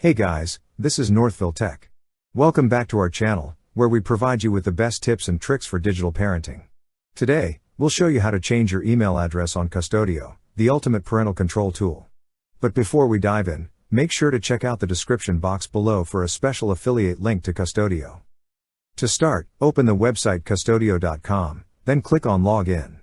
Hey guys, this is Northville Tech. Welcome back to our channel, where we provide you with the best tips and tricks for digital parenting. Today, we'll show you how to change your email address on Qustodio, the ultimate parental control tool. But before we dive in, make sure to check out the description box below for a special affiliate link to Qustodio. To start, open the website Qustodio.com, then click on Login.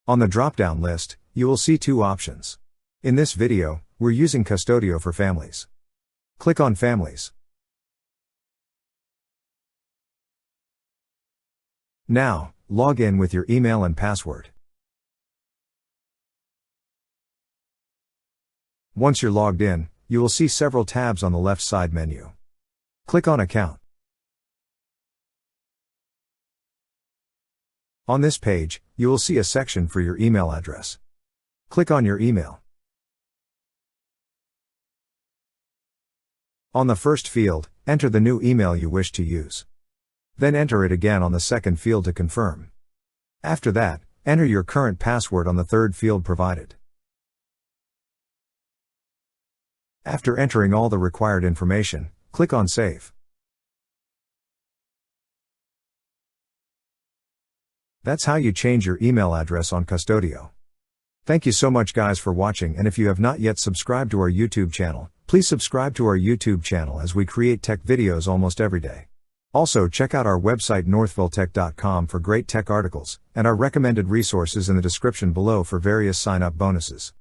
On the drop-down list, you will see two options. In this video, we're using Qustodio for families. Click on Families. Now, log in with your email and password. Once you're logged in, you will see several tabs on the left side menu. Click on Account. On this page, you will see a section for your email address. Click on your email. On the first field, enter the new email you wish to use. Then enter it again on the second field to confirm. After that, enter your current password on the third field provided. After entering all the required information, click on Save. That's how you change your email address on Qustodio. Thank you so much guys for watching, and if you have not yet subscribed to our YouTube channel, please subscribe to our YouTube channel as we create tech videos almost every day. Also check out our website northvilletech.com for great tech articles, and our recommended resources in the description below for various sign-up bonuses.